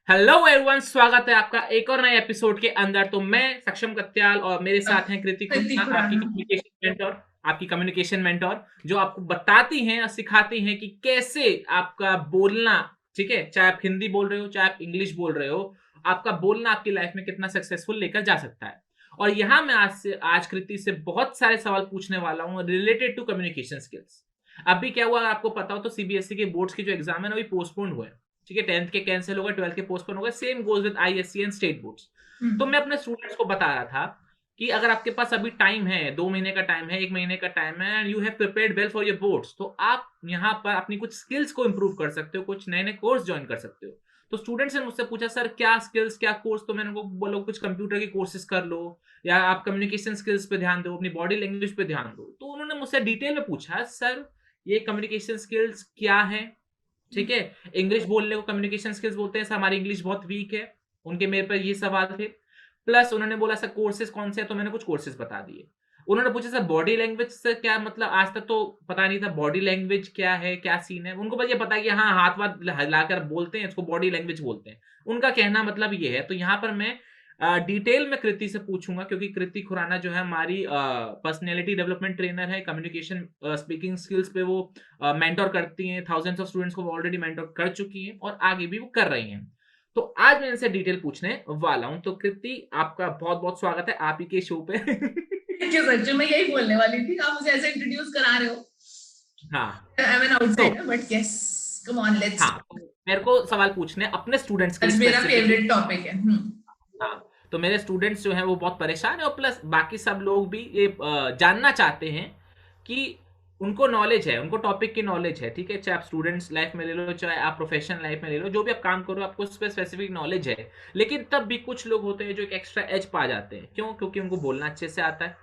Hello everyone, स्वागत है आपका एक और नए एपिसोड के अंदर। तो मैं सक्षम कत्याल और मेरे साथ हैं कृति कृतिक खुन्ना, खुराना। आपकी कम्युनिकेशन मेंटोर, जो आपको बताती हैं और सिखाती हैं कि कैसे आपका बोलना, ठीक है, चाहे आप हिंदी बोल रहे हो चाहे आप इंग्लिश बोल रहे हो, आपका बोलना आपकी लाइफ में कितना सक्सेसफुल लेकर जा सकता है। और यहाँ मैं आज कृति से बहुत सारे सवाल पूछने वाला हूँ रिलेटेड टू कम्युनिकेशन स्किल्स। अभी क्या हुआ आपको पता हो तो सीबीएसई के बोर्ड्स के जो एग्जाम है ना, अभी पोस्टपोन हुए, ठीक है। 10th के कैंसिल हो गए, 12th के पोस्टपोन हो गए। Same goes with ISC and state boards. तो मैं अपने स्टूडेंट्स को बता रहा था कि अगर आपके पास अभी टाइम है, 2 महीने का टाइम है, 1 महीने का टाइम है, and you have prepared well for your boards, तो आप यहाँ पर अपनी कुछ स्किल्स को इंप्रूव कर सकते हो, कुछ नए नए कोर्स ज्वाइन कर सकते हो। तो स्टूडेंट्स ने मुझसे पूछा, सर क्या स्किल्स, क्या कोर्स? तो मैंने उनको बोला कुछ कंप्यूटर के कोर्सेज कर लो, या आप कम्युनिकेशन स्किल्स पे ध्यान दो, अपनी बॉडी लैंग्वेज पे ध्यान दो। तो उन्होंने मुझसे डिटेल में पूछा, सर ये कम्युनिकेशन स्किल्स क्या है, ठीक है। इंग्लिश बोलने को कम्युनिकेशन स्किल्स बोलते हैं, सर हमारी इंग्लिश बहुत वीक है। उनके मेरे पर ये सवाल थे। प्लस उन्होंने बोला सर कोर्सेज कौन से हैं, तो मैंने कुछ कोर्सेज बता दिए। उन्होंने पूछा सर बॉडी लैंग्वेज से क्या मतलब, आज तक तो पता नहीं था बॉडी लैंग्वेज क्या है, क्या सीन है। उनको बस ये पता है कि हाँ हाथ वाथ हिलाकर बोलते हैं, इसको बॉडी लैंग्वेज बोलते हैं। उनका कहना मतलब ये है। तो यहाँ पर मैं डिटेल में कृति से पूछूंगा, क्योंकि कृति खुराना जो है हमारी पर्सनैलिटी डेवलपमेंट ट्रेनर है। कम्युनिकेशन स्पीकिंग स्किल्स पे वो मेंटोर करती हैं, थाउजेंड्स ऑफ स्टूडेंट्स को ऑलरेडी मेंटोर कर चुकी हैं और आगे भी वो कर रही हैं। तो आज मैं इनसे डिटेल पूछने वाला हूं। तो कृति, आपका बहुत बहुत स्वागत है आप ही के शो पे। थैंक यू सर, मैं यही बोलने वाली थी। आप मुझे ऐसे इंट्रोड्यूस करा रहे हो। हाँ। आई एम एन तो outsider but yes, come on let's. हाँ, तो मेरे को सवाल पूछने अपने स्टूडेंट्स के लिए आज मेरा स्पेसिफिकली। फेवरेट टॉपिक है। हाँ, तो मेरे स्टूडेंट्स जो हैं वो बहुत परेशान है, और प्लस बाकी सब लोग भी ये जानना चाहते हैं कि उनको नॉलेज है, उनको टॉपिक की नॉलेज है, ठीक है। चाहे आप स्टूडेंट्स लाइफ में ले लो, चाहे आप प्रोफेशनल लाइफ में ले लो, जो भी आप काम करो आपको उस पर स्पेसिफिक नॉलेज है। लेकिन तब भी कुछ लोग होते हैं जो एक एक्स्ट्रा एज पा जाते हैं। क्यों? क्योंकि उनको बोलना अच्छे से आता है,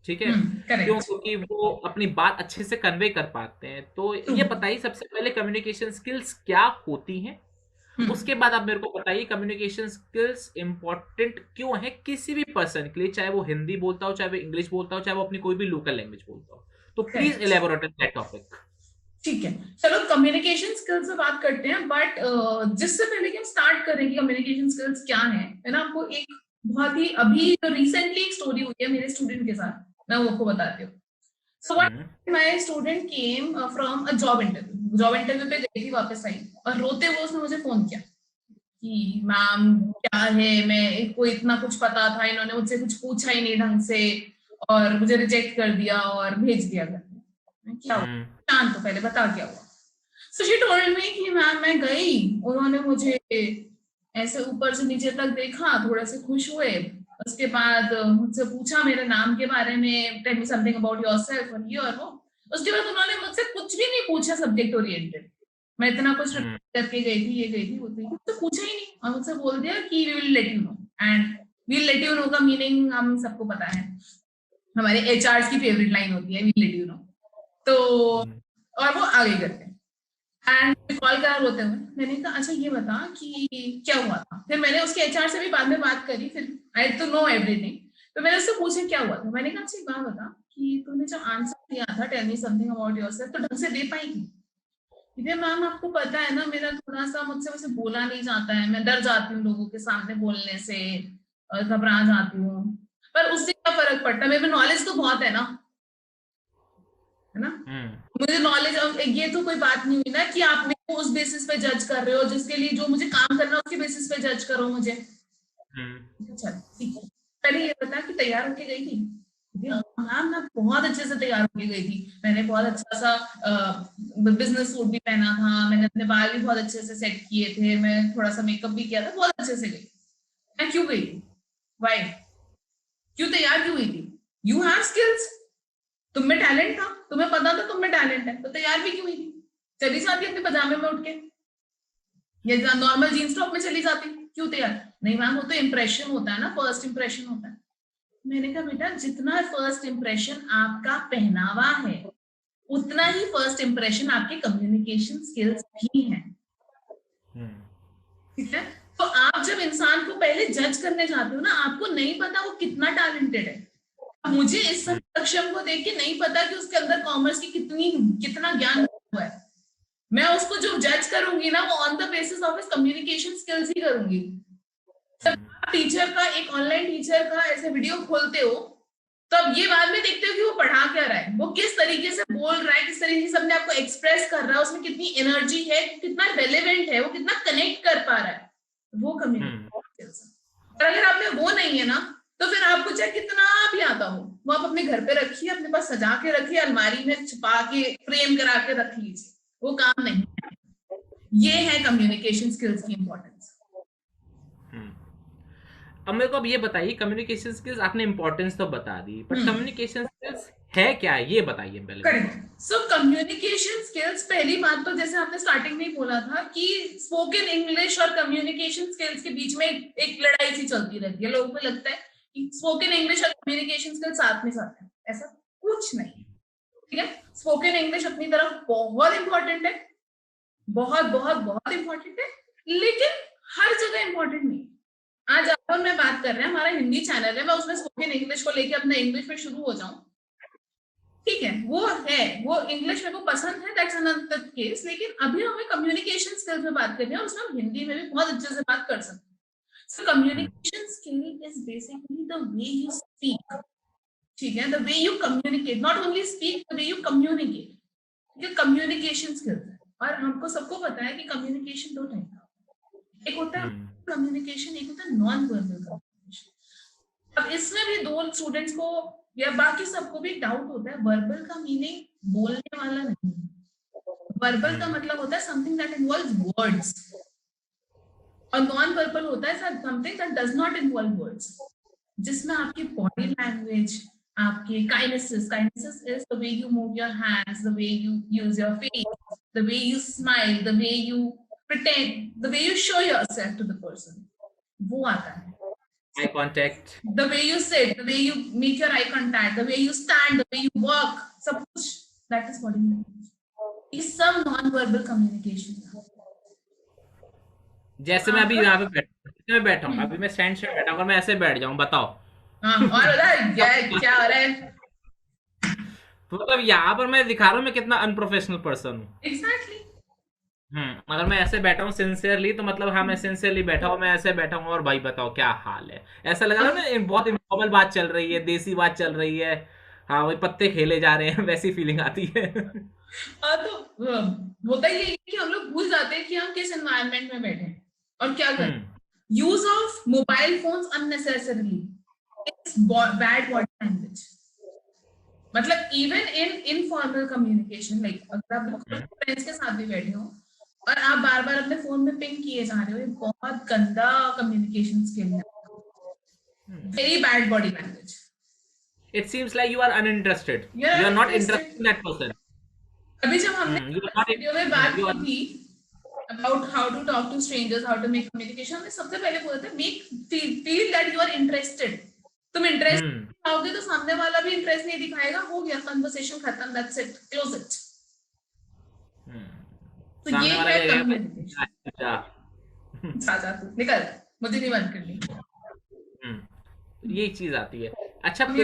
ठीक है। क्यों? करेक्ट। क्योंकि वो अपनी बात अच्छे से कन्वे कर पाते हैं। तो ट्रू। ये बताइए सबसे पहले कम्युनिकेशन स्किल्स क्या होती हैं, उसके बाद आप मेरे को बताइए कम्युनिकेशन स्किल्स इंपॉर्टेंट क्यों है किसी भी पर्सन के लिए, चाहे वो हिंदी बोलता हो, चाहे वो इंग्लिश बोलता हो, चाहे वो अपनी कोई भी लोकल लैंग्वेज बोलता हो। तो please correct. Elaborate that topic. ठीक है, चलो कम्युनिकेशन स्किल्स पे बात करते हैं। बट जिससे पहले कि हम स्टार्ट करें कि कम्युनिकेशन स्किल्स क्या है, मैं ना आपको एक बहुत ही अभी रिसेंटली एक स्टोरी हुई है मेरे स्टूडेंट के साथ, मैं वो आपको बताती हूँ। So what hmm. my student came from a job interview. Job interview पे गई थी, वापस आई और रोते हुए उसने मुझे फोन किया कि मैम क्या है, मैं को इतना कुछ पता था, इन्होंने मुझसे कुछ पूछा ही नहीं ढंग से और मुझे रिजेक्ट कर दिया और भेज दिया घर में। क्या हुआ? हम्म। शांत तो पहले बता क्या हुआ। सो शी टोल्ड मी कि मैम मैं गई, उन्होंने मुझे ऐसे ऊपर से नीचे तक देखा, थोड़े से खुश हुए, उसके बाद मुझसे पूछा मेरे नाम के बारे में, tell me something about yourself और ये और वो। उसके बाद उन्होंने मुझसे कुछ भी नहीं पूछा सब्जेक्ट ओरिएंटेड। मैं इतना कुछ हम्म। करके गई थी, ये गई थी, वो गई थी, मुझसे पूछा ही नहीं और मुझसे बोल दिया कि we will let you know. And we let you know का मीनिंग हम सबको पता है, हमारे एचआर की फेवरेट लाइन होती है वी लेट यू नो। तो हम्म। और वो आगे करते हैं। एंड कॉल करा रोते हुए, मैंने कहा अच्छा ये बता कि क्या हुआ था। फिर मैंने उसके एचआर से भी बाद में बात करी, फिर आई टू नो एवरीथिंग। तो मैंने उससे पूछा क्या हुआ था। मैंने कहा अच्छा एक बात बता कि तूने जो आंसर दिया था tell me something about yourself, तो ढंग से दे पाई थी? क्योंकि मैम आपको पता है ना, मेरा थोड़ा सा मुझसे वैसे बोला नहीं जाता है, मैं डर जाती हूँ लोगों के सामने बोलने से, घबरा जाती हूँ। पर उससे क्या फर्क पड़ता है, मेरे में नॉलेज तो बहुत है ना। हम्म। मुझे नॉलेज, अब ये तो कोई बात नहीं हुई ना कि आप मेरे को उस बेसिस पे जज कर रहे हो, जिसके लिए जो मुझे काम करना है उसके बेसिस पे जज करो मुझे। हम्म। चल ठीक है, पहले ये बता कि तैयार होके गई थी? मैम मैं बहुत अच्छे से तैयार होके गई थी, मैंने बहुत अच्छा सा बिजनेस सूट भी पहना था, मैंने अपने बाल भी बहुत अच्छे से सेट किए थे, मैं थोड़ा सा मेकअप भी किया था, बहुत अच्छे से गई। मैं क्यों गई थी? वाई? क्यों तैयार क्यों हुई थी? यू हैव स्किल्स, तुम में टैलेंट था, तुम्हें पता था तुम में टैलेंट है, तो तैयार भी क्यों हुई थी? चली जाती अपने पजामे में उठ के, या नॉर्मल जींस टॉप में चली जाती, क्यों तैयार? नहीं मैम वो तो इम्प्रेशन होता है ना, फर्स्ट इम्प्रेशन होता है। मैंने कहा बेटा जितना फर्स्ट इम्प्रेशन आपका पहनावा है, उतना ही फर्स्ट इम्प्रेशन आपके कम्युनिकेशन स्किल्स भी हैं। हम्म। ठीक है। तो आप जब इंसान को पहले जज करने जाते हो ना, आपको नहीं पता वो कितना टैलेंटेड है। मुझे इस हम्म। सक्षम को देख के नहीं पता कि उसके अंदर कॉमर्स की कितना ज्ञान हुआ है। मैं उसको जो जज करूंगी ना, वो on the basis of his communication skills ही करूंगी। जब आप टीचर का, एक ऑनलाइन टीचर का ऐसे वीडियो खोलते हो, तो अब ये बाद में देखते हो कि वो पढ़ा क्या रहा है, वो किस तरीके से बोल रहा है, किस तरीके से अपने आप को एक्सप्रेस कर रहा है, उसमें कितनी एनर्जी है, कितना रेलेवेंट है, वो कितना कनेक्ट कर पा रहा है, वो कम्युनिकेशन स्किल्स है। और अगर आप में वो नहीं है ना, तो फिर आपको चाहे कितना भी आता हो, वो आप अपने घर पे रखिए, अपने पास सजा के रखिए, अलमारी में छुपा के फ्रेम करा के रख लीजिए, वो काम नहीं है। ये है कम्युनिकेशन स्किल्स की इंपॉर्टेंस। अब मेरे को अब ये बताइए, कम्युनिकेशन स्किल्स आपने इंपॉर्टेंस तो बता दी, बट कम्युनिकेशन स्किल्स है क्या, ये बताइए पहले। करेक्ट। सो कम्युनिकेशन स्किल्स, पहली बात तो जैसे आपने स्टार्टिंग में ही बोला था कि स्पोकन इंग्लिश और कम्युनिकेशन स्किल्स के बीच में एक लड़ाई सी चलती रहती है। लोगों को लगता है कि स्पोकन इंग्लिश और कम्युनिकेशन स्किल्स साथ में साथ है, ऐसा कुछ नहीं। ठीक है, स्पोकन इंग्लिश अपनी तरफ बहुत इंपॉर्टेंट है, बहुत बहुत बहुत इंपॉर्टेंट है, लेकिन हर जगह इंपॉर्टेंट नहीं। आज आप और मैं बात कर रहे हैं, हमारा हिंदी चैनल है, मैं उसमें स्पोकन इंग्लिश को लेके अपना इंग्लिश में शुरू हो जाऊं, ठीक है, वो है, वो इंग्लिश मेरे को पसंद है, दैट्स अनदर केस। लेकिन अभी हमें कम्युनिकेशन स्किल्स में बात करनी है, और उसमें हम हिंदी में भी बहुत अच्छे से बात कर सकते हैं। So communication skill is basically the way you speak, ठीक है, the way you communicate, not only speak, the way you communicate, ये कम्युनिकेशन स्किल्स है। और हमको सबको पता है कि कम्युनिकेशन दो टाइप का, एक होता है कम्युनिकेशन, एक होता है नॉन वर्बल कम्युनिकेशन। अब इसमें भी दो स्टूडेंट्स को या बाकी सबको भी डाउट होता है, वर्बल का मीनिंग बोलने वाला नहीं, वर्बल का मतलब होता है समथिंग दैट इन्वॉल्व्स वर्ड्स, और नॉन वर्बल होता है something that does not involve words, जिसमें आपकी बॉडी लैंग्वेज, आपके kinesis is the way you move your hands, the way you use your face, the way you smile, the way you pretend, the way you show yourself to the person, वो आता है। Eye contact, The way you sit, the way you make your eye contact, the way you stand, the way you walk, सब कुछ, that is body language. ये सब non-verbal communication है। जैसे मैं अभी यहाँ पे बैठा हूँ, अभी मैं स्टैंड से बैठा हूँ, अगर मैं ऐसे बैठ जाऊँ, बताओ। हाँ, और क्या हो रहा है? मतलब यहाँ पर मैं दिखा रहा हूँ मैं कितना अनप्रोफेशनल पर्सन हूँ। Exactly. अगर मैं ऐसे बैठा हूँ सिंसियरली, तो मतलब हाँ मैं सिंसियरली बैठा हूँ, मैं ऐसे बैठा हूँ और भाई बताओ क्या हाल है, ऐसा लगा ना बहुत इनफॉर्मल बात चल रही है, देसी बात चल रही है, हाँ वही पत्ते खेले जा रहे हैं, वैसी फीलिंग आती है। हाँ, तो होता ही है कि हम लोग भूल जाते हैं कि हम किस एनवायरनमेंट में बैठे हैं और क्या करें। Use of mobile phones unnecessarily it's bad body language. मतलब even in informal communication, like अगर आप फ्रेंड्स के साथ भी बैठे हो और आप बार बार अपने फोन में पिंग किए जा रहे हो, ये बहुत गंदा कम्युनिकेशन स्किल है, very bad body language. It seems like you are uninterested. You are not interested in that person. अभी जब हमने वीडियो में बात की थी about how to talk to strangers, how to make communication, हमने सबसे पहले बोला था make feel that you are interested. तुम इंटरेस्ट दिखाओगे तो सामने वाला भी इंटरेस्ट नहीं दिखाएगा, हो गया, कन्वर्सेशन खत्म, दैट्स इट, क्लोज इट। तो ये है कम्युनिकेशन। जा तू निकल, मुझे नहीं बात करनी। ये चीज आती है। अच्छा मैं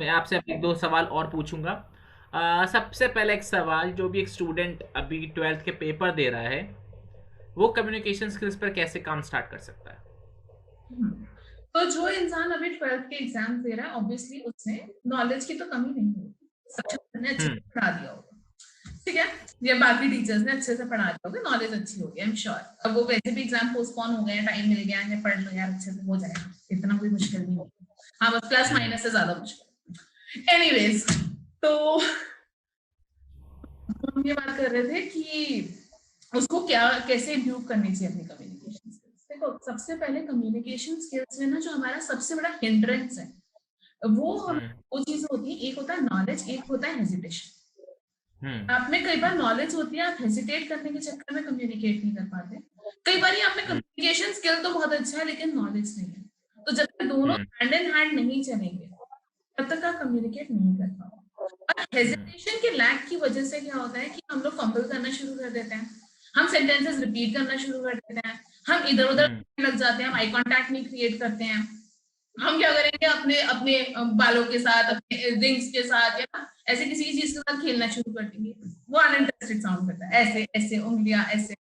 आपसे एक दो सवाल और पूछूंगा। सबसे पहले एक सवाल, जो भी एक स्टूडेंट अभी 12th के पेपर दे रहा है, वो कम्युनिकेशन स्किल्स पर कैसे काम स्टार्ट कर सकता है? तो जो इंसान अभी 12th के एग्जाम दे रहा है, ऑब्वियसली उसने नॉलेज की तो कमी नहीं होगी, सबने अच्छे से पढ़ा दिया होगा, ठीक है, या बाकी टीचर्स ने अच्छे से पढ़ा दिया होगा, नॉलेज अच्छी होगी, आई एम श्योर। अब वो वैसे भी एग्जाम पोस्टपोन हो गए, टाइम मिल गया है, पढ़ लो यार, अच्छे से हो जाएगा, इतना कोई मुश्किल नहीं है। हाँ, बस प्लस माइनस से ज्यादा मुश्किल। एनीवेज, तो हम ये बात कर रहे थे कि उसको कैसे इम्प्रूव करनी चाहिए अपनी कम्युनिकेशन स्किल्स। देखो, सबसे पहले कम्युनिकेशन स्किल्स में ना जो हमारा सबसे बड़ा हिंड्रेंस है, वो चीज होती है, एक होता है नॉलेज, एक होता है हेजिटेशन। आप में कई बार नॉलेज होती है, आप हेजिटेट करने के चक्कर में कम्युनिकेट नहीं कर पाते। कई बार आप में कम्युनिकेशन स्किल तो बहुत अच्छा है, लेकिन नॉलेज नहीं है। तो जब तक दोनों हैंड इन हैंड नहीं चलेंगे, तब तक आप कम्युनिकेट नहीं कर पाओगे। और हेजिटेशन के लैक की वजह से क्या होता है कि हम लोग फंबल करना शुरू कर देते हैं, हम सेंटेंसेस रिपीट करना शुरू कर देते हैं, हम इधर उधर लग जाते हैं, हम आई कांटेक्ट नहीं क्रिएट करते हैं। हम क्या करेंगे, अपने बालों के साथ, अपने रिंग्स के साथ, या ऐसे किसी चीज के साथ खेलना शुरू कर देंगे। वो अनइंटरेस्टेड साउंड करता है, ऐसे ऐसे उंगलियां ऐसे,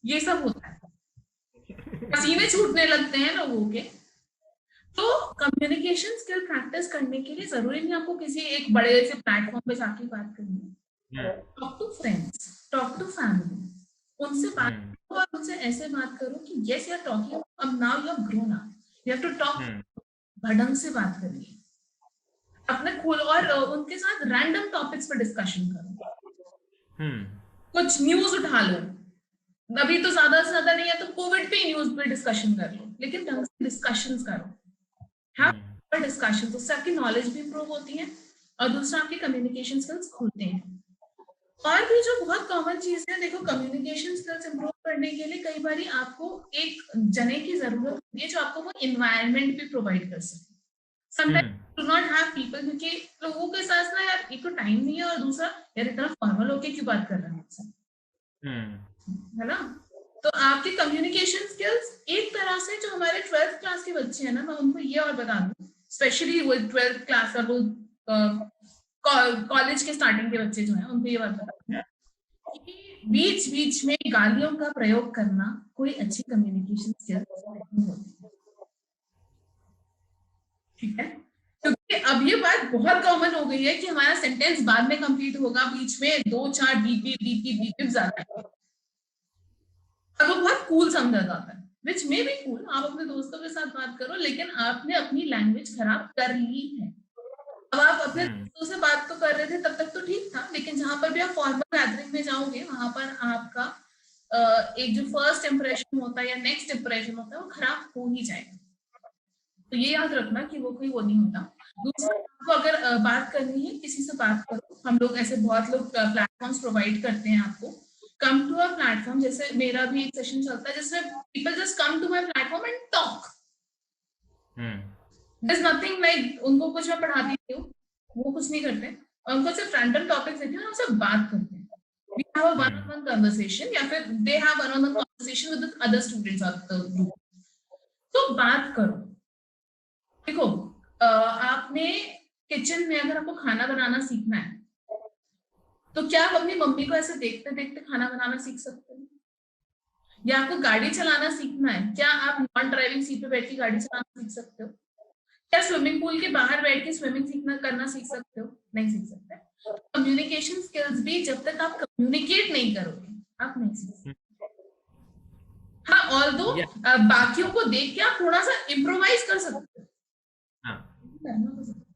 ये सब होता है, पसीने छूटने लगते हैं लोगों के। तो कम्युनिकेशन स्किल प्रैक्टिस करने के लिए जरूरी नहीं आपको किसी एक बड़े से प्लेटफॉर्म पे जाके बात करनी है। Talk to friends, talk to family, उनसे बात करो और उनसे ऐसे बात करो कि यस यू आर टॉकिंग, अब now you are grown up, you have to talk, ढंग से बात करिए अपने खोल, और उनके साथ रैंडम टॉपिक्स पर डिस्कशन करो, कुछ न्यूज उठा लो, अभी तो ज्यादा से ज्यादा नहीं है तो कोविड पे न्यूज पे डिस्कशन कर लो, लेकिन ढंग से डिस्कशंस करो, हाँ डिस्कशन, उससे आपकी नॉलेज भी इंप्रूव होती है और दूसरा आपके कम्युनिकेशन स्किल्स खुलते हैं। और भी जो बहुत कॉमन चीज है, देखो कम्युनिकेशन स्किल्स इंप्रूव करने के लिए कई बार आपको एक जने की जरूरत होती है जो आपको वो इन्वायरमेंट भी प्रोवाइड कर सके। Sometimes do not have people, क्योंकि लोगों के साथ ना यार एक तो टाइम नहीं है और दूसरा यार इतना फॉर्मल होके क्यों बात कर रहे हैं मुझसे, है ना। तो आपकी कम्युनिकेशन स्किल्स एक तरह से, जो हमारे 12th क्लास के बच्चे हैं ना, मैं उनको ये और बता दूं, स्पेशली वो 12th क्लास और वो कॉलेज के स्टार्टिंग के बच्चे जो हैं, उनको ये बात बता दूं कि बीच बीच में गालियों का प्रयोग करना कोई अच्छी कम्युनिकेशन स्किल नहीं होती, ठीक है। क्योंकि अब ये बात बहुत कॉमन हो गई है कि हमारा सेंटेंस बाद में कंप्लीट होगा, बीच में 2-4 बीपी बीपी बीपी ज्यादा है और वो बहुत कूल समझा जाता है, विच में भी कूल, आप अपने दोस्तों के साथ बात करो, लेकिन आपने अपनी लैंग्वेज खराब कर ली है। अब आप अपने दोस्तों से बात तो कर रहे थे, तब तक तो ठीक था, लेकिन जहां पर भी आप फॉर्मल गैदरिंग में जाओगे, वहां पर आपका एक जो फर्स्ट इंप्रेशन होता है या नेक्स्ट इंप्रेशन होता है वो खराब हो ही जाएगा। तो ये याद रखना कि वो कोई वो नहीं होता। दूसरा, आपको अगर बात करनी है किसी से बात करो, हम लोग ऐसे बहुत लोग प्लेटफॉर्म्स प्रोवाइड करते हैं आपको, कम टू अ प्लेटफॉर्म, जैसे मेरा भी एक सेशन चलता है जिसमें people just come to my platform and talk, there is nothing like उनको कुछ मैं पढ़ाती नहीं हूँ, वो कुछ नहीं करते, उनको सिर्फ रैंडम टॉपिक्स देती हूँ, उनसे बात करते हैं, we have a one on one conversation, या फिर they have one on one conversation with other students of the group. तो बात करो, देखो आपने किचन में अगर आपको खाना बनाना सीखना है तो क्या आप अपनी मम्मी को ऐसे देखते देखते खाना बनाना सीख सकते हो? या आपको गाड़ी चलाना सीखना है, क्या आप नॉन ड्राइविंग सीट पे बैठ के गाड़ी चलाना सीख सकते हो? क्या स्विमिंग पूल के बाहर बैठ के स्विमिंग सीखना करना सीख सकते हो? नहीं सीख सकते। कम्युनिकेशन स्किल्स भी जब तक आप कम्युनिकेट नहीं करोगे आप नहीं सीख सकते। हाँ, ऑल्दो बाकियों को देख के आप थोड़ा सा इम्प्रोवाइज कर सकते हो, करना तो सकते हो।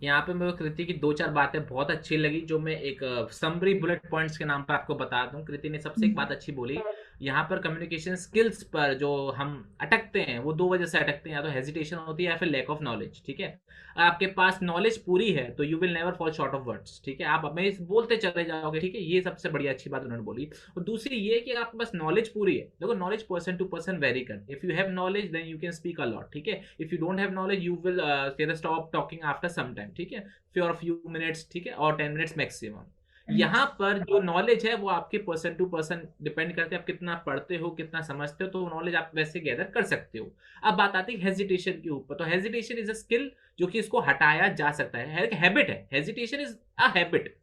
यहाँ पे मेरे को कृति की 2-4 बातें बहुत अच्छी लगी, जो मैं एक समरी बुलेट पॉइंट्स के नाम पर आपको बता दूं। कृति ने सबसे एक बात अच्छी बोली, यहाँ पर कम्युनिकेशन स्किल्स पर जो हम अटकते हैं वो 2 वजह से अटकते हैं, या तो हेजिटेशन होती है या फिर लैक ऑफ नॉलेज, ठीक है। आपके पास नॉलेज पूरी है तो you will never fall short of words, ठीक है, आप हमें बोलते चले जाओगे, ठीक है, ये सबसे बढ़िया अच्छी बात उन्होंने बोली। और दूसरी ये कि आपके पास नॉलेज पूरी है, देखो knowledge person to person vary करती है, if you have knowledge then you can speak a lot, ठीक है, if you don't have knowledge you will stop talking after some time, ठीक है, फॉर फ्यू मिनट्स, ठीक है, और 10 मिनट्स मैक्सिमम। यहाँ पर जो नॉलेज है वो आपके पर्सन टू पर्सन डिपेंड करते हैं, आप कितना पढ़ते हो कितना समझते हो, तो नॉलेज आप वैसे गैदर कर सकते हो। अब बात आती है हेजिटेशन के ऊपर, तो हेजिटेशन इज अ स्किल जो कि इसको हटाया जा सकता है, एक हैबिट है, हेजिटेशन इज अ हैबिट,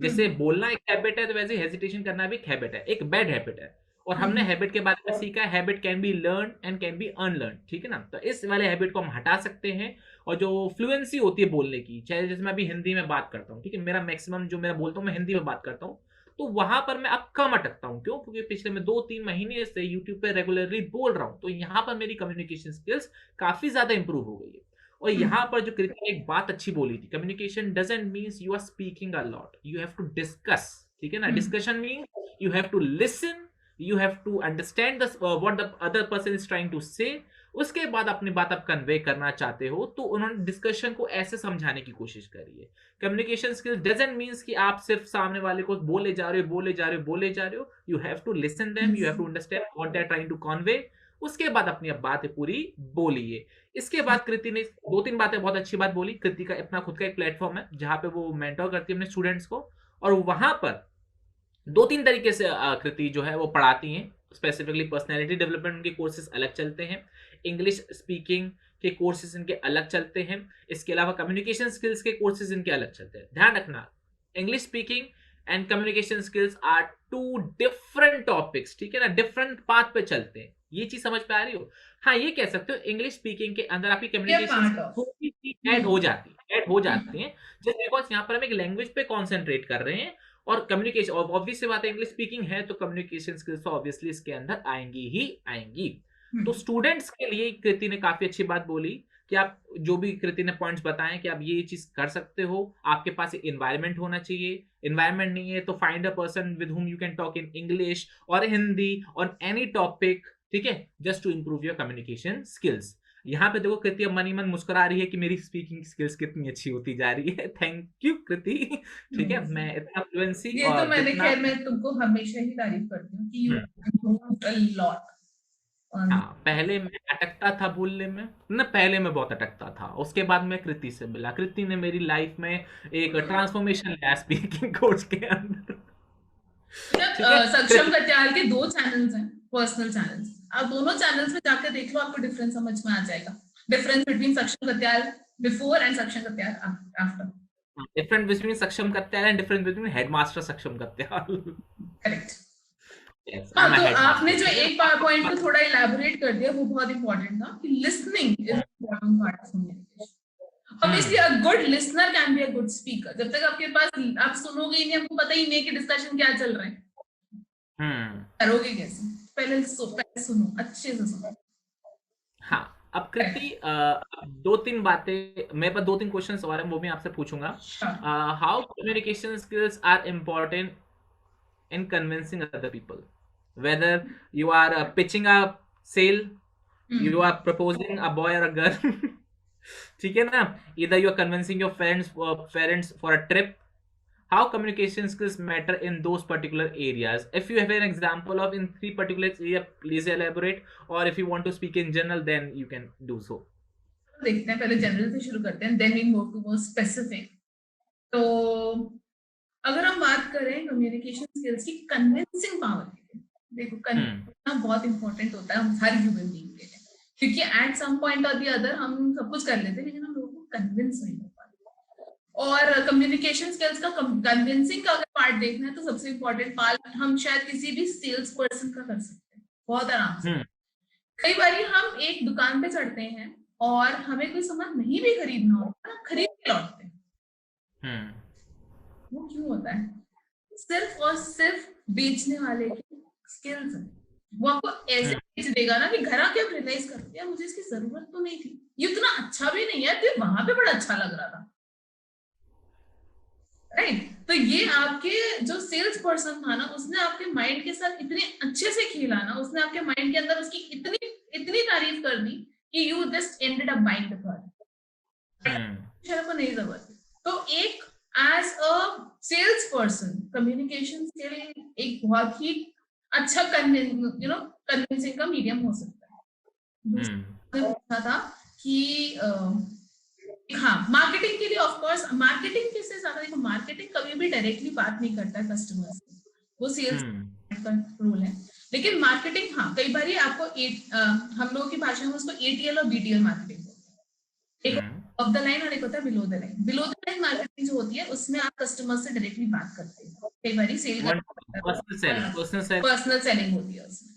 जैसे बोलना एक हैबिट है तो वैसे हेजिटेशन करना भी एक हैबिट है, एक बैड हैबिट है। और हमने हैबिट के बारे में सीखा है, habit can be learn and can be unlearn, ठीक है ना, तो इस वाले हैबिट को हम हटा सकते हैं। और जो फ्लुएंसी होती है बोलने की, चाहे जैसे मैं अभी हिंदी में बात करता हूँ, ठीक है, मेरा मैक्सिमम जो मेरा बोलता हूँ मैं हिंदी में बात करता हूँ, तो वहां पर मैं अब कम अटकता हूँ, क्यों, क्योंकि पिछले मैं 2-3 महीने से यूट्यूब पे रेगुलरली बोल रहा हूँ, तो यहाँ पर मेरी कम्युनिकेशन स्किल्स काफी ज्यादा इंप्रूव हो गई है। और यहाँ पर जो कृति ने एक बात अच्छी बोली थी, communication doesn't means you are speaking a lot, you have to discuss, ठीक है ना, discussion means you have to listen, you have to understand what the other person is trying to say, उसके बाद अपनी बात आप कन्वे करना चाहते हो, तो उन्होंने डिस्कशन को ऐसे समझाने की कोशिश करी है। कम्युनिकेशन स्किल्स डजंट मीन्स कि आप सिर्फ सामने वाले को बोले जा रहे हो, you have to listen them, you have to understand what they are trying to convey, उसके बाद अपनी अब बातें पूरी बोलिए। इसके बाद कृति ने 2-3 बातें बहुत अच्छी बात बोली। कृति का अपना खुद का एक प्लेटफॉर्म है जहां पे वो मेंटोर करती है अपने स्टूडेंट्स को, और वहां पर 2-3 तरीके से कृति जो है वो पढ़ाती हैं। स्पेसिफिकली पर्सनैलिटी डेवलपमेंट के कोर्सेज अलग चलते हैं, इंग्लिश स्पीकिंग के कोर्सेज इनके अलग चलते हैं, इसके अलावा कम्युनिकेशन स्किल्स के कोर्सेज इनके अलग चलते हैं। ध्यान रखना, English speaking and communication skills are two different topics, ठीक है ना, डिफरेंट पाथ पे चलते हैं। ये चीज समझ पे आ रही हो? हाँ, ये कह सकते हो इंग्लिश स्पीकिंग के अंदर आपकी कम्युनिकेशन पार्ट ऑफ थोड़ी सी ऐड हो जाती है, जस्ट बिकॉज यहाँ पर हम एक लैंग्वेज पे कॉन्सेंट्रेट कर रहे हैं, और कम्युनिकेशन, और ऑब्वियस सी बात है इंग्लिश स्पीकिंग है तो कम्युनिकेशन स्किल्स तो ऑब्वियसली इसके अंदर आएंगी ही आएंगी। तो स्टूडेंट्स के लिए कृति ने काफी अच्छी बात बोली कि आप जो भी कृति ने पॉइंट्स बताएं कि आप ये चीज कर सकते हो, आपके पास एक एनवायरनमेंट होना चाहिए। एनवायरनमेंट नहीं है तो find a person with whom you can talk in English और हिंदी ऑन एनी टॉपिक, ठीक है, just to improve your communication skills. यहाँ पे देखो कृति अब मनी मन मुस्कुरा रही है कि मेरी स्पीकिंग स्किल्स कितनी अच्छी होती जा रही है। थैंक यू कृति। ठीक है, मैं इतना फ्लुएंसी ये तो और मैंने जितना, खैर मैं तुमको हमेशा ही तारीफ करती हूँ कि यू इम्प्रूव्ड अ लॉट। हाँ, पहले मैं अटकता था बोलने में ना, पहले मैं बहुत अटकता था, उसके बाद मैं कृति से मिला, कृति ने मेरी लाइफ में एक ट्रांसफॉर्मेशन लाया स्पीकिंग कोर्स के अंदर। ठीक है सक्षम कत्याल के 2 चैनल्स हैं, पर्सनल चैनल्स। आप दोनों चैनल्स में जाकर देख लो, आपको डिफरेंस समझ में आ जाएगा। डिफरेंस बिटवीन सक्षम कत्याल बिफोर एंड सक्षम कत्याल आफ्टर। डिफरेंट बिटवीन सक्षम Katyal and different between headmaster सक्षम कत्याल। करेक्ट। Yes, हाँ, I'm a तो आपने headmaster, जो ठीक है एक पॉइंट को थोड़ा इलैबोरेट कर दिया, वो बहुत इंपॉर्टेंट था कि listening is important part of communication. Obviously a good listener can be a good speaker. जब तक आपके पास, आप सुनोगे ही नहीं, आपको पता ही नहीं कि डिस्कशन क्या चल रहा है, करोगे कैसे? पहले सुनो, अच्छे से सुनो। हाँ, अब कृति दो तीन बातें, मेरे पास 2-3 क्वेश्चंस और हैं, वो मैं आपसे पूछूंगा। How communication skills are important in convincing other people, whether you are pitching a sale, you are proposing a boy or a girl, ठीक है ना, either you are convincing your parents for a trip, how communication skills matter in those particular areas. If you have an example of in 3 particular area, please elaborate, or if you want to speak in general then you can do so. देखते हैं, पहले general से शुरू करते हैं, then we move to more specific. तो अगर हम बात करें कम्युनिकेशन स्किल्स की कन्विंसिंग पावर की, देखो कन्विंस बहुत इंपॉर्टेंट होता है हर ह्यूमन बीइंग के लिए, क्योंकि एट सम पॉइंट और द अदर हम सब कुछ कर लेते हैं लेकिन हम लोगों को कन्विंस नहीं हो पाते। और कम्युनिकेशन स्किल्स का कन्विंसिंग का अगर पार्ट देखना है तो सबसे इंपॉर्टेंट पार्ट हम शायद किसी भी सेल्स पर्सन का कर सकते हैं बहुत आराम से। कई बार हम एक दुकान पे चढ़ते हैं और हमें कोई सामान नहीं भी खरीदना होता, खरीद के लौटते हैं। वो क्यों होता है? सिर्फ और सिर्फ बेचने वाले की स्किल्स है। वो आपको ऐसे बेच देगा ना कि घर आके आप रियलाइज करते हैं मुझे इसकी जरूरत तो नहीं थी, ये उतना अच्छा भी नहीं है, तो वहां पे बड़ा अच्छा लग रहा था, राइट? तो ये आपके जो सेल्स पर्सन था ना, उसने आपके माइंड के साथ इतने अच्छे से खेला ना, उसने आपके माइंड के अंदर उसकी इतनी इतनी तारीफ कर दी कि you just ended up buying the product. को नहीं जरूरत। तो एक as a sales person communication skill एक बहुत ही अच्छा कन्विंसिंग का मीडियम हो सकता है। दूसरा पूछा था कि हाँ, मार्केटिंग के लिए ऑफ कोर्स, मार्केटिंग के से ज्यादा देखो, मार्केटिंग कभी भी डायरेक्टली बात नहीं करता है कस्टमर से, वो सेल्स का रूल है। लेकिन मार्केटिंग हाँ, कई बार आपको हम लोगों की भाषा में उसको एटीएल और बीटीएल मार्केटिंग होती है। एक ऑफ द लाइन और एक होता है below the line. Below the line marketing जो होती है उसमें आप कस्टमर से डायरेक्टली बात करते हैं, कई बार सेल पर्सनल सेलिंग होती है उसमें,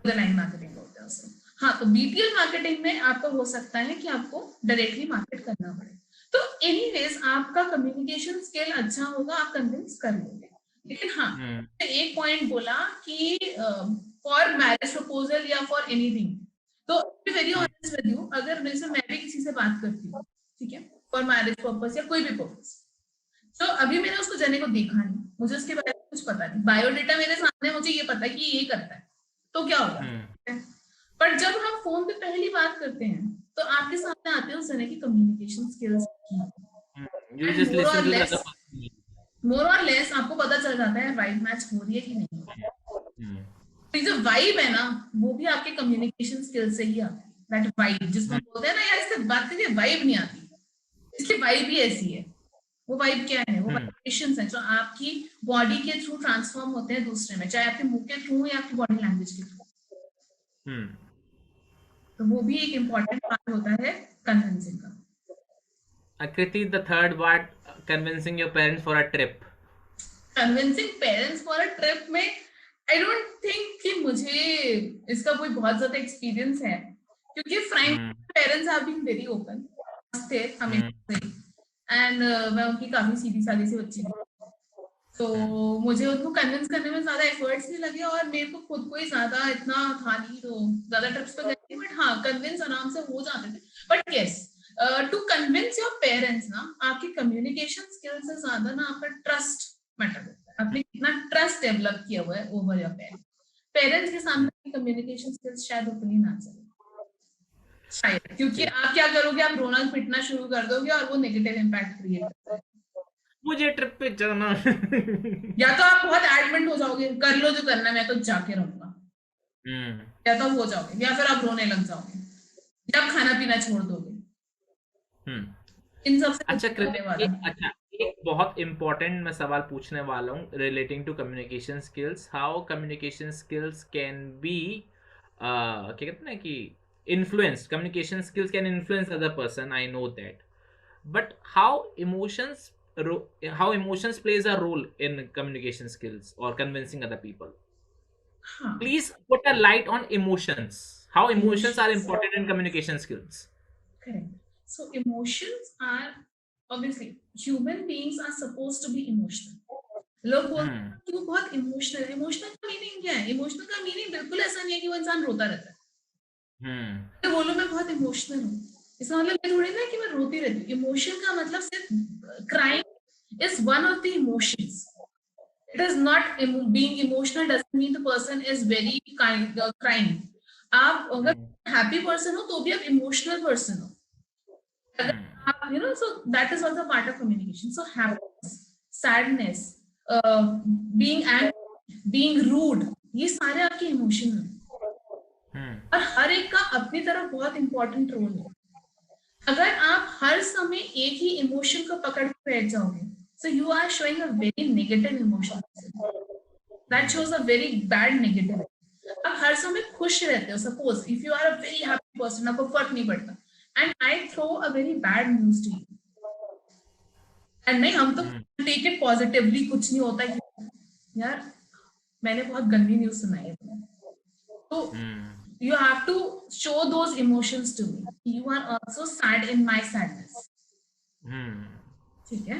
द लाइन मार्केटिंग होता है उसमें। हाँ, तो बीटीएल मार्केटिंग में आपका हो सकता है कि आपको डायरेक्टली मार्केट करना पड़े। तो एनीवेज आपका कम्युनिकेशन स्किल अच्छा होगा, आप कन्विंस कर लोगे। लेकिन हाँ, एक पॉइंट बोला कि फॉर मैरिज प्रपोजल या फॉर एनीथिंग, तो वेरी ऑनेस्ट विद यू, अगर मैं भी किसी से बात करती हूँ, ठीक है, फॉर मैरिज पर्पस या कोई भी पर्पस, तो अभी मैंने उसको जाने को देखा नहीं, मुझे उसके बारे में कुछ पता नहीं, बायोडेटा मेरे सामने, मुझे ये पता है कि ये करता है, तो क्या होगा? पर जब हम फोन पे पहली बात करते हैं तो आपके सामने आते हैं उस तरह की कम्युनिकेशन स्किल्स, मोर और लेस आपको पता चल जाता है वाइब मैच हो रही है कि नहीं। तो जो वाइब है ना, वो भी आपके कम्युनिकेशन स्किल्स से ही आता है। दैट वाइब जिसको बोलते हैं ना, यार इससे बात करके वाइब नहीं आती, इसकी वाइब ही ऐसी है। वो वाइब क्या है? वो वाइब्रेशंस हैं जो आपकी बॉडी के थ्रू ट्रांसफॉर्म होते हैं दूसरे में, चाहे आपके मुंह के थ्रू या आपकी बॉडी लैंग्वेज के थ्रू। तो वो भी एक इम्पोर्टेंट पार्ट होता है कन्विंसिंग का। Kriti, the third part, convincing your parents for a trip. Convincing parents for a trip में आई डोंट थिंक कि मुझे इसका कोई बहुत ज्यादा एक्सपीरियंस है, क्योंकि Hmm. Frankly parents have been very open थे Hmm. हमेशा से, एंड मैं उनकी काफी सीधी सादी सी बच्ची थी, तो Hmm. मुझे उनको कन्विंस करने में ज्यादा एफर्ट्स नहीं लगे, और मेरे को खुद को ही ज्यादा इतना था नहीं, तो ज्यादा ट्रिप्स पे गई थी, बट हाँ कन्विंस आराम से हो जाते थे। But yes, to convince your parents ना, आपकी कम्युनिकेशन स्किल्स से ज्यादा ना आपका ट्रस्ट मैटर करता है, आपने कितना ट्रस्ट डेवलप किया हुआ है ओवर योर पेरेंट्स। पेरेंट्स के सामने कम्युनिकेशन स्किल्स शायद उतनी ना चले, शायद, क्योंकि Okay. आप क्या करोगे, आप रोना पिटना शुरू कर दोगे और वो नेगेटिव इम्पैक्ट क्रिएट करता है। मुझे ट्रिप पे जाना। या तो आप बहुत एडमेंट हो जाओगे, कर लो जो करना है, मैं तो जाके रहूंगा, हम्म. या तो हो जाओगे, या फिर आप रोने लग जाओगे, या आप खाना पीना छोड़ दोगे। हम्म. इन सब से कुछ अच्छा नहीं कृति, होने वाला। एक बहुत इंपॉर्टेंट मैं सवाल पूछने वाला हूँ relating to communication skills. How communication skills can be, क्या कहते हैं ना कि influence, communication skills can influence other person, I know that, but how emotions plays a role in communication skills or convincing other people. हाँ, Please put a light on emotions, how emotions are emotions, important in communication skills. Correct. So emotions are, obviously human beings are supposed to be emotional. लोग बोलते Hmm. हैं कि वो बहुत emotional है। Emotional का meaning क्या है? इमोशनल का मीनिंग बिल्कुल ऐसा नहीं है कि वो इंसान रोता रहता है। Hmm. मैं बोलूं मैं बहुत इमोशनल हूँ, इसका मतलब ये थोड़ी ना कि मैं रोती रहती हूँ। इमोशन का मतलब सिर्फ crime is one of the emotions. It is not being emotional doesn't mean the person is very kind crying. आप अगर Hmm. हैप्पी पर्सन हो तो भी आप इमोशनल पर्सन हो। अगर Hmm. आप so that is also part of communication. So happiness, sadness, being angry, being rude, ये सारे आपके इमोशन हैं, Hmm. और हर एक का अपनी तरफ बहुत इंपॉर्टेंट रोल है। अगर आप हर समय एक ही इमोशन को पकड़ के बैठ जाओगे, so you are showing a very negative emotion. That shows a very bad negativity. आप हर समय खुश रहते हो, suppose if you are a very happy person, आपको फर्क नहीं पड़ता, and I throw a very bad news to you, and नहीं, हम तो Hmm. टेक इट पॉजिटिवली, कुछ नहीं होता कि यार मैंने बहुत गंदी न्यूज सुनाई है तुम्हें, तो Hmm. you have to show those emotions to me. You are also sad in my sadness. Hmm. ठीक है?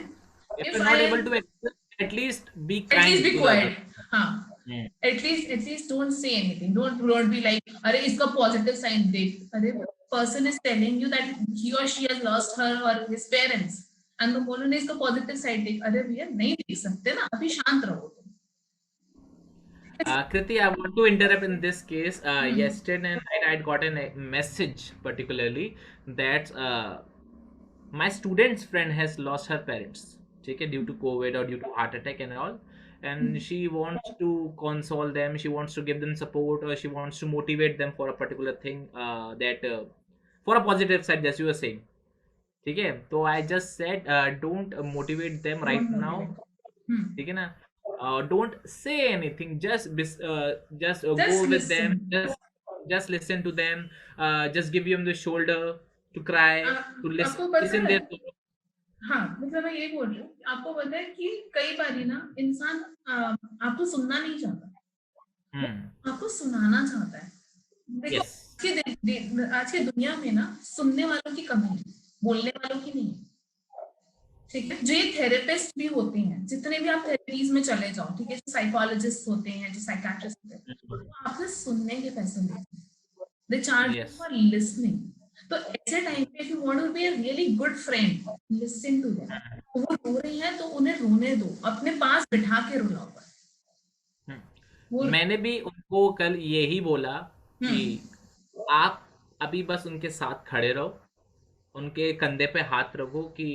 If If you're I not able am, to express, at least be at least kind be to the other. quiet. हाँ, Hmm. at least don't say anything. Don't be like, अरे इसका positive sign देख, अरे person is telling you that he or she has lost her or his parents, and तुम बोलो नहीं इसका positive side देख, अरे भैया नहीं देख सकते ना, अभी शांत रहो तुम। Kriti, I want to interrupt in this case. Yesterday night, I had gotten a message particularly that my student's friend has lost her parents, okay, due to COVID or due to heart attack and all. And she wants to console them, she wants to give them support, or she wants to motivate them for a particular thing, that for a positive side, as you were saying. ठीक है, तो I just said don't motivate them Don't right now. motivate. ठीक है ना, don't say anything, just go Just with them, listen. just listen to them, just give them the shoulder to cry, to आपको पता listen है, their sorrow. हाँ, मतलब मैं ये बोल रही हूँ, आपको पता है कि कई बार ना इंसान आपको सुनना नहीं चाहता, Hmm. आपको सुनाना चाहता है। देखो Yes. आज की दुनिया में ना सुनने वालों की कमी है, बोलने वालों की नहीं है। ठीक है, जो ये थेरेपिस्ट भी होते हैं, जितने भी आप थेरेपीज में चले जाओ, ठीक है, जो साइकोलॉजिस्ट होते हैं, जो साइकाट्रिस्ट होते हैं, वो आपसे सुनने के पैसे लेते हैं। They charge Yes. For listening. तो ऐसे टाइम पे if you want to be a really good friend, listen to them. वो रो रही हैं तो उन्हें रोने दो, अपने पास बिठा के रुलाओ। वो मैंने भी उनको कल यही बोला कि आप अभी बस उनके साथ खड़े रहो, उनके कंधे पे हाथ रखो कि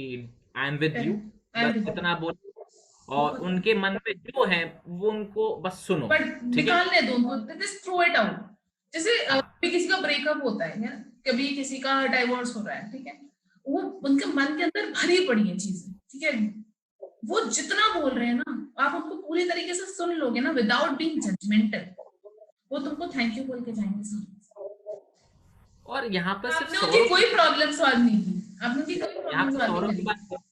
आई एम विद यू, बस इतना बोलो, और उनके मन में जो है वो उनको बस सुनो. बट ठीक है. निकालने दो उनको, जस्ट थ्रो इट आउट। जैसे हाँ. कभी किसी का ब्रेकअप होता है या कभी किसी का डाइवोर्स हो रहा है, ठीक है, वो उनके मन के अंदर भरी पड़ी है चीजें, ठीक है, वो जितना बोल रहे हैं ना, आप उनको पूरी तरीके से सुन लोगे ना, विदाउट बीइंग जजमेंटल, वो तुमको थैंक यू बोल के जाएंगे। और यहाँ पर सिर्फ आपने उनकी कोई प्रॉब्लम सॉल्व नहीं की, आपने की कभी यहाँ प्रॉब्लम्स पे बात नहीं सौरव की करी? बात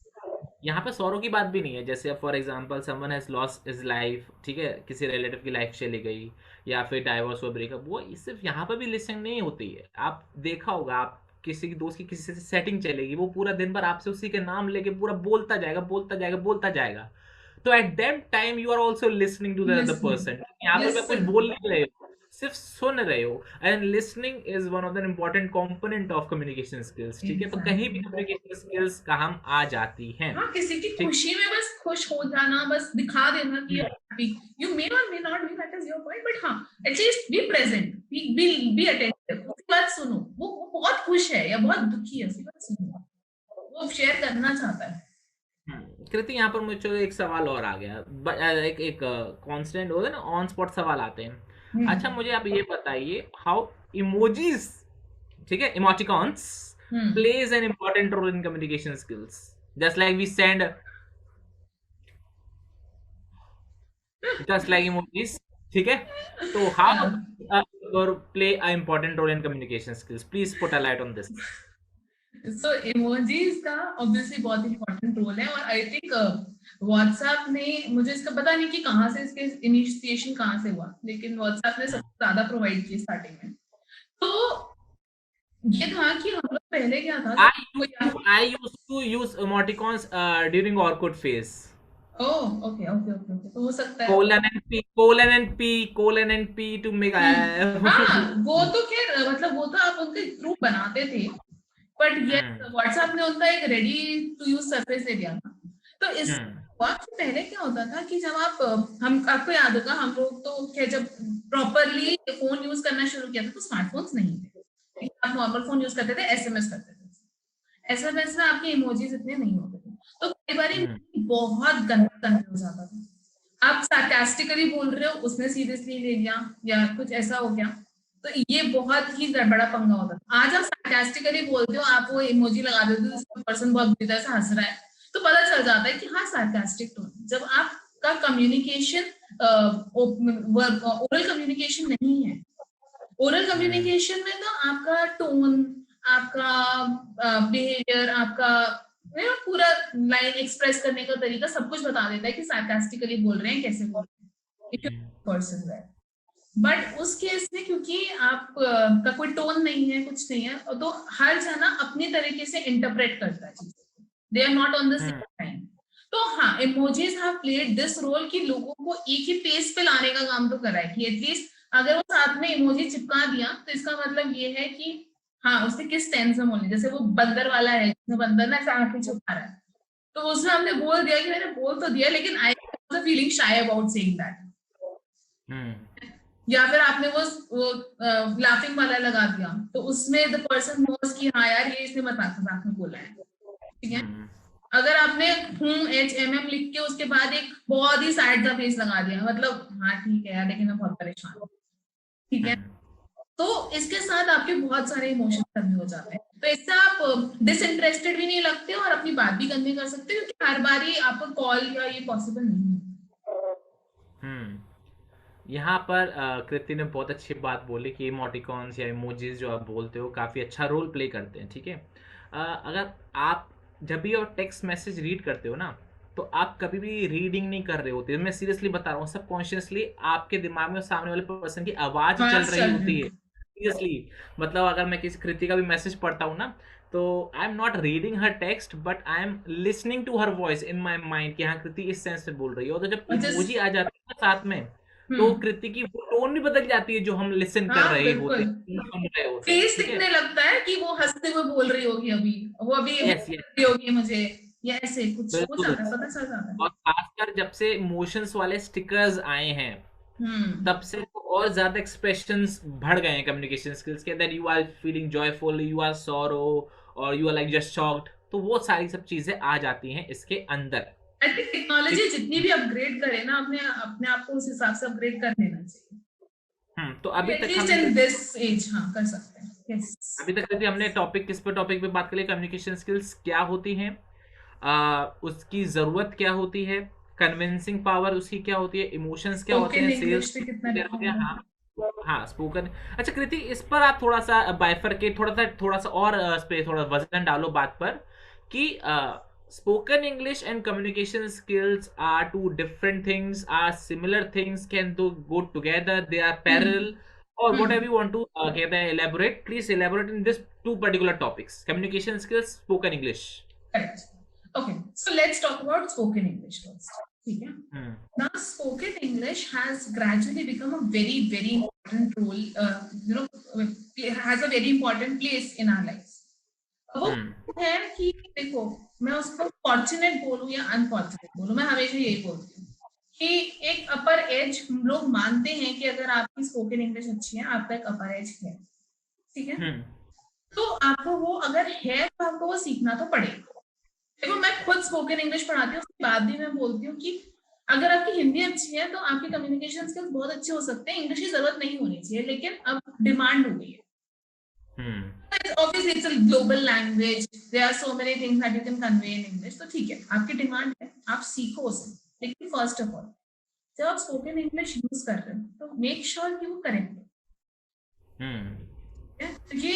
यहाँ पे सौरव की बात भी नहीं है। जैसे for example someone has lost his life, ठीक है, किसी रिलेटिव की लाइफ चली गई, या फिर डाइवोर्स हुआ, ब्रेकअप, वो सिर्फ यहाँ पे भी लिसनिंग नहीं होती है। आप देखा होगा, आप किसी की दोस्त की किसी से सेटिंग चलेगी, वो पूरा दिन भर आपसे उसी के नाम लेके पूरा बोलता जाएगा, बोलता जाएगा, बोलता जाएगा। तो at that time you are also listening to the other listening, person. यहाँ पर भी आप कुछ लिसन। बोल नहीं रहे हो, सिर्फ सुन रहे हो। And listening is one of the important component of communication skills, ठीक है। तो कहीं भी एग्जैक्टली। कम्युनिकेशन स्किल्स काम आ जाती हैं, हाँ, किसी की ठीक। खुशी में बस खुश हो जाना, बस दिखा देना कि हम्म, हैप्पी, यू मे और may not be, that is your point, but हाँ, at least be present, be attentive, उसकी बात सुनो। वो बहुत खुश है या बहुत दुखी है, उसकी बात सुनो, वो शेयर करना चाहता है। कृति, यहाँ पर मुझे एक सवाल और आ गया। एक एक कांस्टेंट होता है ना, ऑन स्पॉट सवाल आते हैं। अच्छा, हम्म। मुझे आप ये बताइए, हाउ इमोजीज, ठीक है, emoticons hmm. plays an important role in communication skills, just like we send, just like emojis, ठीक है। तो how or play an important role in communication skills, please put a light on this. So emojis का obviously बहुत important role है, और I think WhatsApp ने, मुझे इसका पता नहीं कि कहाँ से इसके इनिशिएशन कहाँ से हुआ, लेकिन व्हाट्सएप ने सबसे ज्यादा प्रोवाइड किया स्टार्टिंग में। तो ये था कि हम लोग पहले क्या था, I सबको used to I used to use emoticons during Orkut phase. Oh, okay okay okay okay, तो हो सकता है। Colon and P, colon and P, colon and P to make. हाँ, वो तो खैर मतलब वो तो आप उनके ग्रुप बनाते थे, बट ये व्हाट्सएप ने उनका एक रेडी टू यूज सरफेस दे दिया था। तो इस वक्त पहले क्या होता था कि जब आप हम आपको याद होगा, हम लोग तो क्या जब प्रॉपरली फोन यूज करना शुरू किया था तो स्मार्टफोन्स नहीं थे, आप नॉर्मल फोन यूज करते थे, एसएमएस करते थे। एसएमएस में आपके इमोजीज इतने नहीं होते थे, तो कई बार बहुत गंदा कंफ्यूज हो जाता था। आप सार्कास्टिकली बोल रहे हो, उसने सीरियसली ले लिया या कुछ ऐसा हो गया, तो ये बहुत ही बड़ा पंगा होता है। आज आप सार्कास्टिकली बोलते हो, आप वो इमोजी लगा देते हो, तो पर्सन बहुत बुरी तरह से हंस रहा है, तो पता चल जाता है कि हाँ सार्कास्टिक टोन। जब आपका कम्युनिकेशन ओरल कम्युनिकेशन नहीं है, ओरल कम्युनिकेशन में तो आपका टोन, आपका बिहेवियर, आपका पूरा लाइन एक्सप्रेस करने का तरीका सब कुछ बता देता है कि सार्कास्टिकली बोल रहे हैं, कैसे बोल रहे हैं पर्सन है। बट उस केस में क्योंकि आप का कोई टोन नहीं है, कुछ नहीं है, तो हर जना अपनी तरीके से इंटरप्रेट करता है चीजें, they are not on the same time. तो हाँ, emojis have played this role कि लोगों को एक ही पेज पे लाने का काम तो करा है कि एटलीस्ट अगर वो साथ में इमोजी चिपका दिया तो इसका मतलब ये है कि हाँ, उसने किस टेंस में बोलनी। जैसे वो बंदर वाला है, जिसमें बंदर ना ऐसा आंखें छुपा रहा है, तो उसमें हमने बोल दिया कि मैंने बोल तो दिया, लेकिन I was feeling shy about saying that. या फिर आपने वो लाफिंग वाला लगा दिया, तो उसमें द पर्सन नोस कि हाँ यार, ये इसने मजाक में बोला है, ठीक है। अगर आपने HMM लिख के उसके बाद एक बहुत ही सैड सा फेस लगा दिया, मतलब हाँ ठीक है यार, लेकिन मैं बहुत परेशान हूँ, ठीक है, तो इसके साथ आपके बहुत सारे इमोशन कन्वे हो जाते हैं। तो इससे आप डिसइंटरेस्टेड भी नहीं लगते और अपनी बात भी कन्वे कर सकते हो, क्योंकि हर बार ही आपको कॉल या ये पॉसिबल नहीं है। यहाँ पर कृति ने बहुत अच्छी बात बोली कि इमोटिकॉन्स या इमोजीज जो आप बोलते हो काफ़ी अच्छा रोल प्ले करते हैं, ठीक है। अगर आप जब भी और टेक्स्ट मैसेज रीड करते हो ना, तो आप कभी भी रीडिंग नहीं कर रहे होते। मैं सीरियसली बता रहा हूँ, सबकॉन्शियसली आपके दिमाग में सामने वाले पर्सन की आवाज़ चल रही होती है, सीरियसली। मतलब अगर मैं किसी कृति का भी मैसेज पढ़ता हूँ ना, तो I am not reading her text, but I am listening to her voice in my mind कि हाँ कृति इस सेंस से बोल रही है। और तो जब इमोजी आ जाती है ना साथ में, तो कृति की वो टोन भी बदल जाती है जो हम लिसन कर रहे होते हैं, सुन रहे होते हैं, फेस दिखने लगता है कि वो हंसते हुए बोल रही होगी, अभी वो अभी रही होगी मुझे, या ऐसे कुछ हो जाता है, पता चल जाता है। और खासकर जब से इमोशंस वाले स्टिकर्स आए हैं, तब से तो और ज्यादा एक्सप्रेशंस बढ़ गए हैं कम्युनिकेशन स्किल्स के, that you are feeling joyful, you are sorrow, और you are like just shocked. तो वो सारी सब चीजें आ जाती हैं इसके अंदर। आई थिंक टेक्नोलॉजी जितनी भी अपग्रेड करे ना, अपने आप को उस हिसाब से अपग्रेड कर लेना चाहिए। तो अभी तक हमने इन दिस एज हाँ कर सकते हैं। yes. अभी तक हमने किस पे टॉपिक पे बात करी, कम्युनिकेशन स्किल्स क्या होती हैं, उसकी जरूरत क्या होती है, कन्विंसिंग पावर उसकी क्या होती है, इमोशंस क्या होते हैं, सेल्स। हाँ, हाँ स्पोकन। अच्छा कृति, इस पर आप थोड़ा सा बाइफरकेट, थोड़ा सा और इस पे थोड़ा वजन डालो बात पर कि spoken English and communication skills are two different things, are similar things, can do go together, they are parallel, और whatever hmm. You want to कहते हैं elaborate, please elaborate in this two particular topics, communication skills, spoken English. Correct. Okay, so let's talk about spoken English first. ठीक है? Now, spoken English has gradually become a very, very important role. Has a very important place in our lives. वो है कि देखो, मैं उसको fortunate बोलूं या अनफॉर्चुनेट बोलूं, मैं हमेशा यही बोलती हूँ कि एक अपर एज लोग मानते हैं कि अगर आपकी स्पोकन इंग्लिश अच्छी है, आपका एक अपर एज है, ठीक है? तो आपको वो अगर है तो आपको वो सीखना तो पड़ेगा। देखो, मैं खुद स्पोकन इंग्लिश पढ़ाती हूँ, उसके बाद भी मैं बोलती हूँ कि अगर आपकी हिंदी अच्छी है तो आपके कम्युनिकेशन स्किल्स बहुत अच्छे हो सकते हैं, इंग्लिश की जरूरत नहीं होनी चाहिए, लेकिन अब डिमांड हो गई है। Obviously, it's a global language. There are so many things that you can convey in English. तो ठीक है, आपकी डिमांड है, आप सीखो उसे, लेकिन फर्स्ट ऑफ ऑल जब आप स्पोकन इंग्लिश यूज कर रहे हो तो मेक श्योर कि वो करेक्ट है। क्योंकि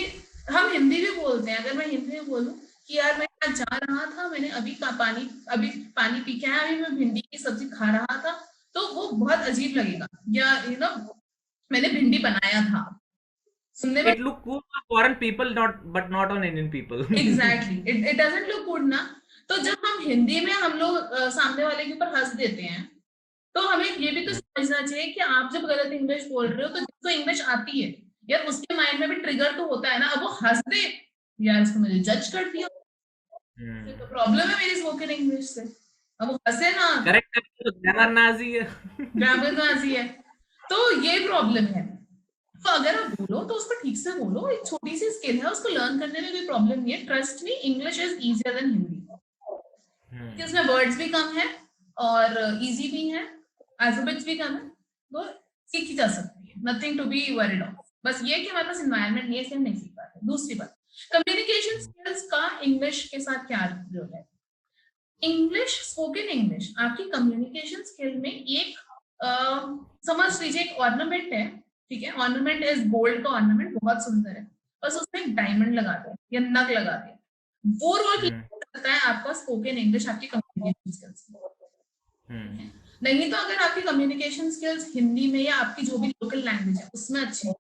हम हिंदी भी बोलते हैं, अगर मैं हिंदी में बोलूं कि यार मैं यहाँ जा रहा था, मैंने अभी पानी पी के आया, अभी मैं भिंडी की सब्जी खा रहा था, तो वो बहुत अजीब लगेगा। या मैंने भिंडी बनाया था, सुनने में It look cool on foreign people, but not on Indian people. Exactly it doesn't look good ना। तो जब हम हिंदी में हम लोग सामने वाले के ऊपर हंस देते हैं, तो हमें ये भी तो समझना चाहिए कि आप जब गलत इंग्लिश बोल रहे हो तो जिसको इंग्लिश आती है यार, उसके माइंड में भी ट्रिगर तो होता है ना। अब वो हंस दे, यार इसको मुझे जज कर दिया, तो प्रॉब्लम है मेरी स्पोकन इंग्लिश से। अब वो हंसे ना, करेक्ट, ग्रामर नाजी है। ग्रामर नाजी है, तो ये प्रॉब्लम है। तो अगर आप बोलो तो उसको ठीक से बोलो, एक छोटी सी स्किल है, उसको लर्न करने में कोई प्रॉब्लम नहीं है। Trust me, English is easier than Hindi. इसमें वर्ड्स भी कम है और इजी भी है, अल्फाबेट्स भी कम है, तो सीखी जा सकती है, nothing to be worried of. बस ये कि हमारे पास एनवायरनमेंट नहीं है, इसलिए हम नहीं सीख पाते। दूसरी बात, कम्युनिकेशन स्किल्स का इंग्लिश के साथ क्या रोल है? इंग्लिश, स्पोकन इंग्लिश आपकी कम्युनिकेशन स्किल में एक समझ लीजिए एक ऑर्नामेंट है, ठीक है? ऑर्नामेंट इज गोल्ड का ऑर्नामेंट, बहुत सुंदर है, बस उसमें एक डायमंड लगा दे या नग लगा दे, वो रोल करता है आपका स्पोकन इंग्लिश आपकी कम्युनिकेशन स्किल्स। नहीं तो अगर आपकी कम्युनिकेशन स्किल्स हिंदी में या आपकी जो भी लोकल लैंग्वेज है उसमें अच्छी है,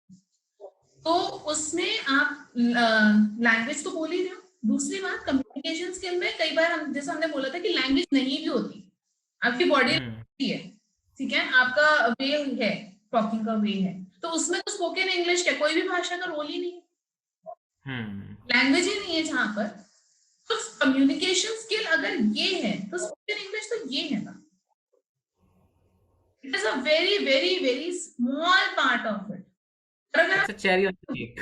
तो उसमें आप लैंग्वेज तो बोल ही रहे हो। दूसरी बात, कम्युनिकेशन स्किल में कई बार हम, जैसे हमने बोला था कि लैंग्वेज नहीं भी होती, आपकी बॉडी है, ठीक है, आपका वे है, टॉकिंग का वे है, तो उसमें तो स्पोकन इंग्लिश का कोई भी भाषा का रोल ही नहीं, लैंग्वेज ही नहीं है जहां पर। तो कम्युनिकेशन स्किल अगर ये है तो स्पोकन इंग्लिश तो ये है ना। It is a very very very small part of it. It's a cherry on the cake.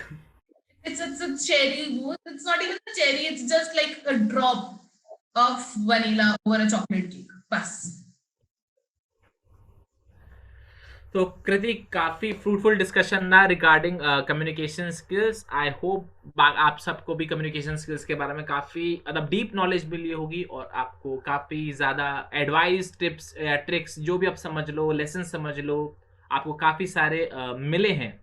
It's a cherry. It's not even a cherry. It's just like a drop of vanilla over a chocolate cake. बस। तो कृति, काफी fruitful discussion ना regarding communication skills. I hope आप सबको भी communication skills के बारे में काफी मतलब डीप नॉलेज मिली होगी, और आपको काफी ज्यादा एडवाइस, टिप्स या ट्रिक्स जो भी आप समझ लो, लेसन समझ लो, आपको काफी सारे मिले हैं।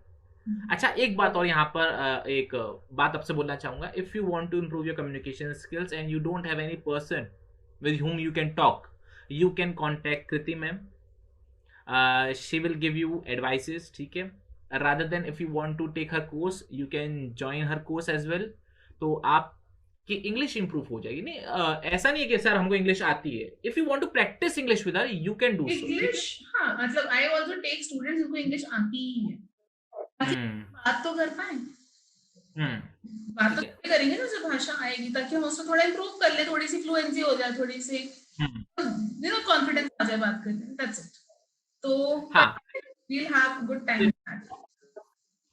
अच्छा, एक बात और यहाँ पर एक बात आपसे बोलना चाहूंगा। If you want to improve your communication skills and you don't have any person with whom you can talk, you can contact Kriti ma'am. She will give you advices, ठीक है? Rather than if you want to take her course, you can join her course as well. तो आप कि English improve हो जाएगी। नहीं ऐसा नहीं है कि सर हमको इंग्लिश आती है। If you want to practise English with her, you can do so. English, हाँ, मतलब आई आल्सो टेक स्टूडेंट्स जिनको इंग्लिश आती ही है, बात तो कर पाए, बात तो करेंगे ना, जब भाषा आएगी, ताकि हम उसमें थोड़ा इंप्रूव कर ले, थोड़ी सी फ्लुएंसी हो जाए, थोड़ी सी कॉन्फिडेंस आ जाए बात करने में, दैट्स इट। तो हाँ, we'll have good time with that.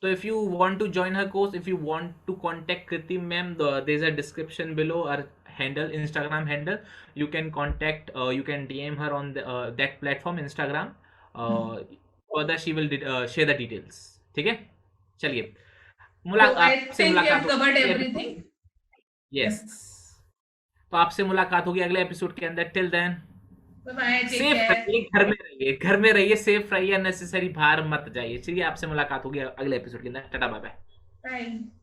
So if you want to join her course, if you want to contact Kriti ma'am, there's a description below her handle, Instagram handle. You can contact, you can DM her on that platform, Instagram. Further she will share the details. ठीक है? चलिए, आपसे मुलाकात होगी। Yes. तो आपसे मुलाकात होगी अगले एपिसोड के अंदर। Till then bye bye, take safe care. रहिए, घर में रहिए, घर में रहिए, सेफ रहिए, अननेसेसरी बाहर मत जाइए। चलिए आपसे मुलाकात होगी अगले एपिसोड के अंदर। Tata bye bye. बाय।